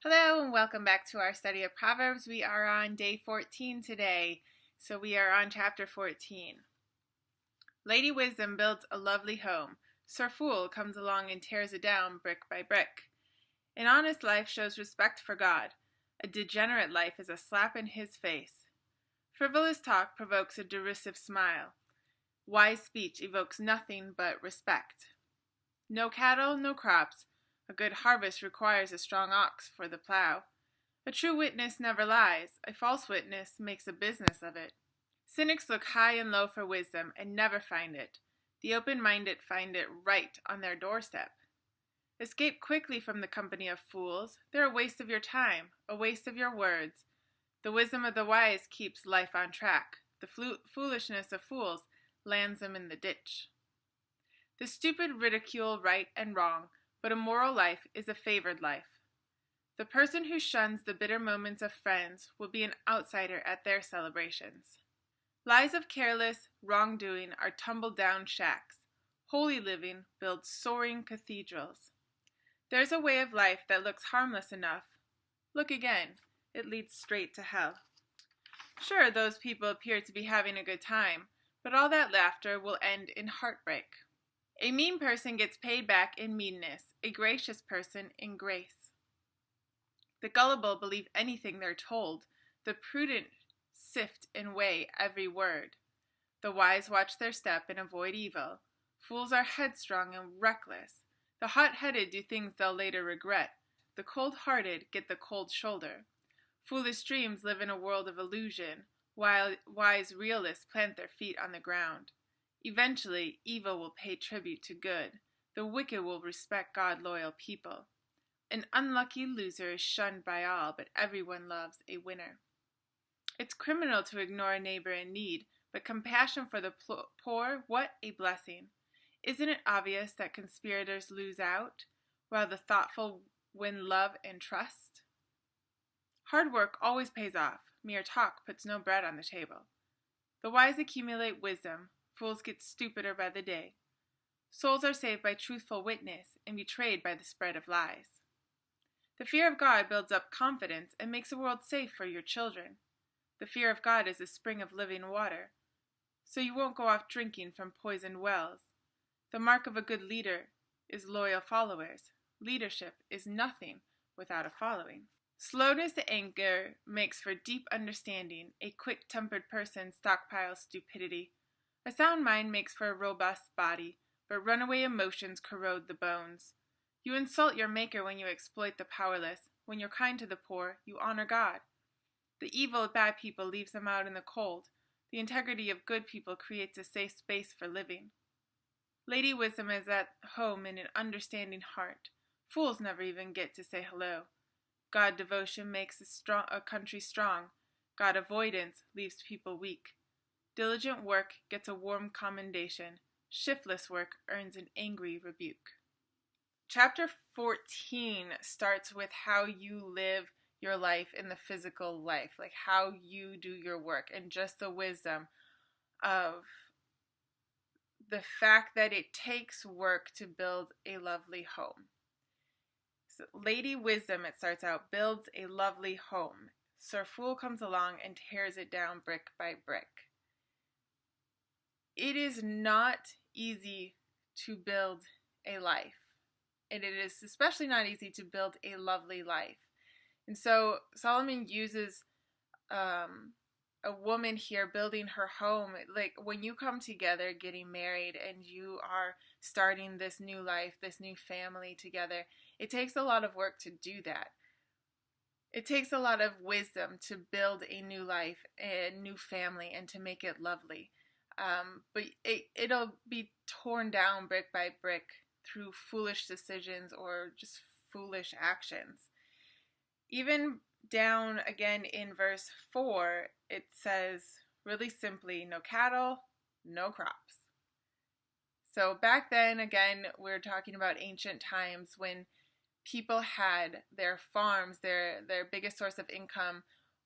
Hello and welcome back to our study of Proverbs. We are on day 14 today, so we are on chapter 14. Lady Wisdom builds a lovely home. Sir Fool comes along and tears it down brick by brick. An honest life shows respect for God. A degenerate life is a slap in his face. Frivolous talk provokes a derisive smile. Wise speech evokes nothing but respect. No cattle, no crops. A good harvest requires a strong ox for the plow. A true witness never lies. A false witness makes a business of it. Cynics look high and low for wisdom and never find it. The open-minded find it right on their doorstep. Escape quickly from the company of fools. They're a waste of your time, a waste of your words. The wisdom of the wise keeps life on track. The foolishness of fools lands them in the ditch. The stupid ridicule right and wrong, but a moral life is a favored life. The person who shuns the bitter moments of friends will be an outsider at their celebrations. Lives of careless wrongdoing are tumble-down shacks. Holy living builds soaring cathedrals. There's a way of life that looks harmless enough. Look again. It leads straight to hell. Sure, those people appear to be having a good time, but all that laughter will end in heartbreak. A mean person gets paid back in meanness, a gracious person in grace. The gullible believe anything they're told, the prudent sift and weigh every word. The wise watch their step and avoid evil. Fools are headstrong and reckless. The hot-headed do things they'll later regret. The cold-hearted get the cold shoulder. Foolish dreams live in a world of illusion, while wise realists plant their feet on the ground. Eventually, evil will pay tribute to good. The wicked will respect God-loyal people. An unlucky loser is shunned by all, but everyone loves a winner. It's criminal to ignore a neighbor in need, but compassion for the poor, what a blessing. Isn't it obvious that conspirators lose out, while the thoughtful win love and trust? Hard work always pays off. Mere talk puts no bread on the table. The wise accumulate wisdom. Fools get stupider by the day. Souls are saved by truthful witness and betrayed by the spread of lies. The fear of God builds up confidence and makes a world safe for your children. The fear of God is a spring of living water, so you won't go off drinking from poisoned wells. The mark of a good leader is loyal followers. Leadership is nothing without a following. Slowness to anger makes for deep understanding. A quick-tempered person stockpiles stupidity. A sound mind makes for a robust body, but runaway emotions corrode the bones. You insult your Maker when you exploit the powerless. When you're kind to the poor, you honor God. The evil of bad people leaves them out in the cold. The integrity of good people creates a safe space for living. Lady Wisdom is at home in an understanding heart. Fools never even get to say hello. God devotion makes a country strong. God avoidance leaves people weak. Diligent work gets a warm commendation. Shiftless work earns an angry rebuke. Chapter 14 starts with how you live your life in the physical life, like how you do your work, and just the wisdom of the fact that it takes work to build a lovely home. So Lady Wisdom, it starts out, builds a lovely home. Sir Fool comes along and tears it down brick by brick. It is not easy to build a life, and it is especially not easy to build a lovely life. And so Solomon uses a woman here building her home. Like when you come together, getting married, and you are starting this new life, this new family together, it takes a lot of work to do that. It takes a lot of wisdom to build a new life, a new family, and to make it lovely. But it'll be torn down brick by brick through foolish decisions or just foolish actions. Even down again in verse 4, it says really simply, no cattle, no crops. So back then, again, we're talking about ancient times when people had their farms, their biggest source of income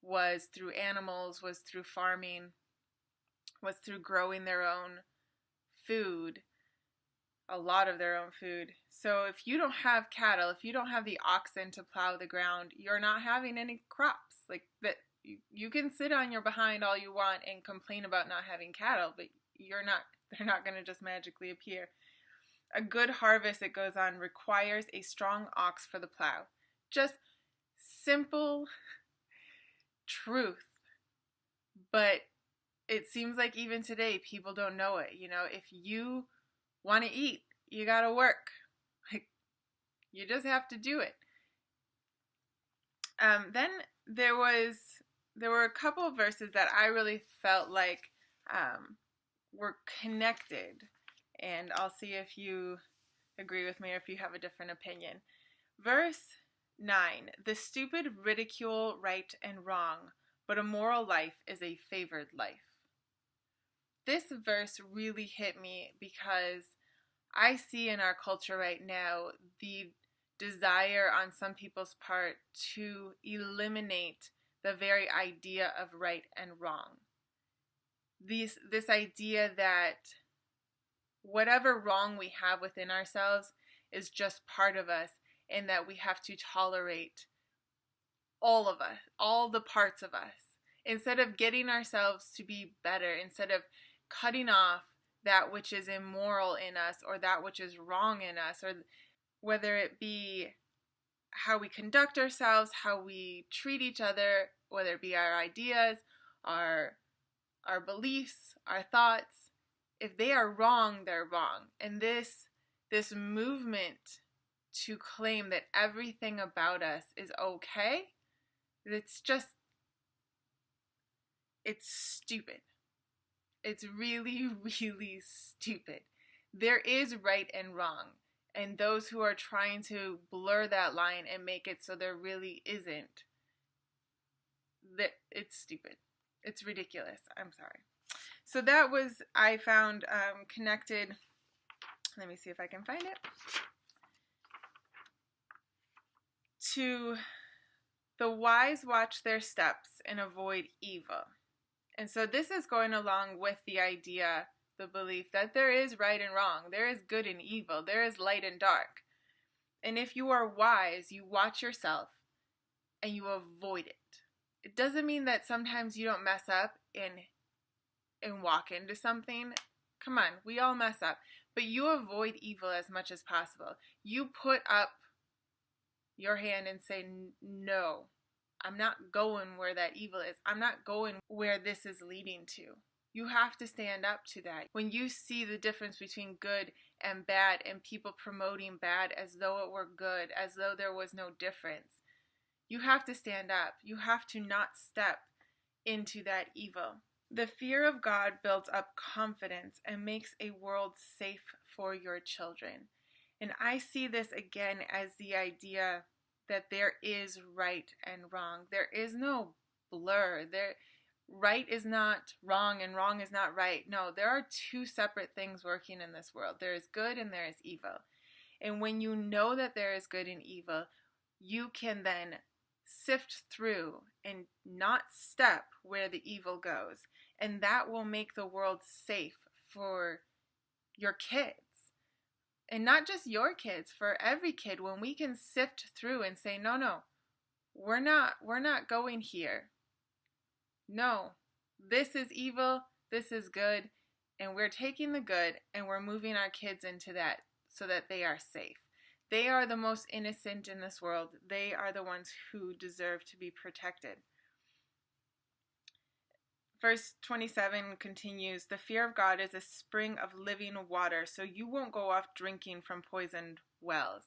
was through animals, was through farming, was through growing their own food. a lot of their own food. So if you don't have cattle, if you don't have the oxen to plow the ground, you're not having any crops. Like that, you can sit on your behind all you want and complain about not having cattle, but they're not going to just magically appear. A good harvest, it goes on, requires a strong ox for the plow. Just simple truth. But it seems like even today people don't know it. If you want to eat, you got to work. Like, you just have to do it. Then there were a couple of verses that I really felt like were connected, and I'll see if you agree with me or if you have a different opinion. Verse 9, the stupid ridicule right and wrong, but a moral life is a favored life. This verse really hit me because I see in our culture right now the desire on some people's part to eliminate the very idea of right and wrong. This idea that whatever wrong we have within ourselves is just part of us, and that we have to tolerate all of us, all the parts of us. Instead of getting ourselves to be better, instead of cutting off that which is immoral in us or that which is wrong in us, or whether it be how we conduct ourselves, how we treat each other, whether it be our ideas, our beliefs, our thoughts, if they are wrong, they're wrong. And this movement to claim that everything about us is okay, it's stupid. It's really, really stupid. There is right and wrong, and those who are trying to blur that line and make it so there really isn't, it's stupid. It's ridiculous. I'm sorry. So that was, I found connected. Let me see if I can find it. To the wise watch their steps and avoid evil. And so this is going along with the idea, the belief that there is right and wrong, there is good and evil, there is light and dark. And if you are wise, you watch yourself and you avoid it. It doesn't mean that sometimes you don't mess up and walk into something. Come on, we all mess up. But you avoid evil as much as possible. You put up your hand and say, no, I'm not going where that evil is. I'm not going where this is leading to. You have to stand up to that. When you see the difference between good and bad and people promoting bad as though it were good, as though there was no difference, you have to stand up. You have to not step into that evil. The fear of God builds up confidence and makes a world safe for your children. And I see this again as the idea that there is right and wrong. There is no blur. Right is not wrong and wrong is not right. No, there are two separate things working in this world. There is good and there is evil. And when you know that there is good and evil, you can then sift through and not step where the evil goes. And that will make the world safe for your kids. And not just your kids, for every kid. When we can sift through and say, no, we're not going here. No, this is evil, this is good, and we're taking the good and we're moving our kids into that so that they are safe. They are the most innocent in this world. They are the ones who deserve to be protected. Verse 27 continues, the fear of God is a spring of living water, so you won't go off drinking from poisoned wells.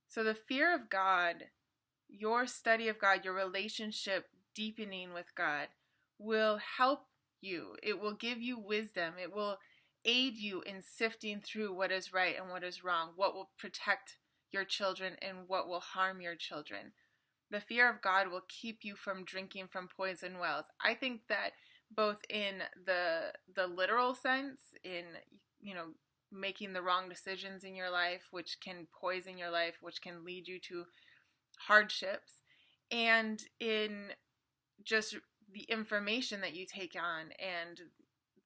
So the fear of God, your study of God, your relationship deepening with God will help you. It will give you wisdom. It will aid you in sifting through what is right and what is wrong, what will protect your children and what will harm your children. The fear of God will keep you from drinking from poison wells. I think that both in the literal sense, in making the wrong decisions in your life, which can poison your life, which can lead you to hardships, and in just the information that you take on and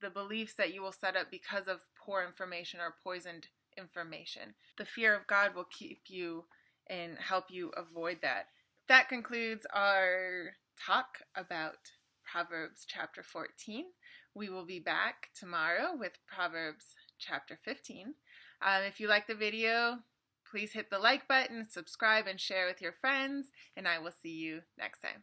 the beliefs that you will set up because of poor information or poisoned information. The fear of God will keep you and help you avoid that. That concludes our talk about Proverbs chapter 14. We will be back tomorrow with Proverbs chapter 15. If you like the video, please hit the like button, subscribe, and share with your friends, and I will see you next time.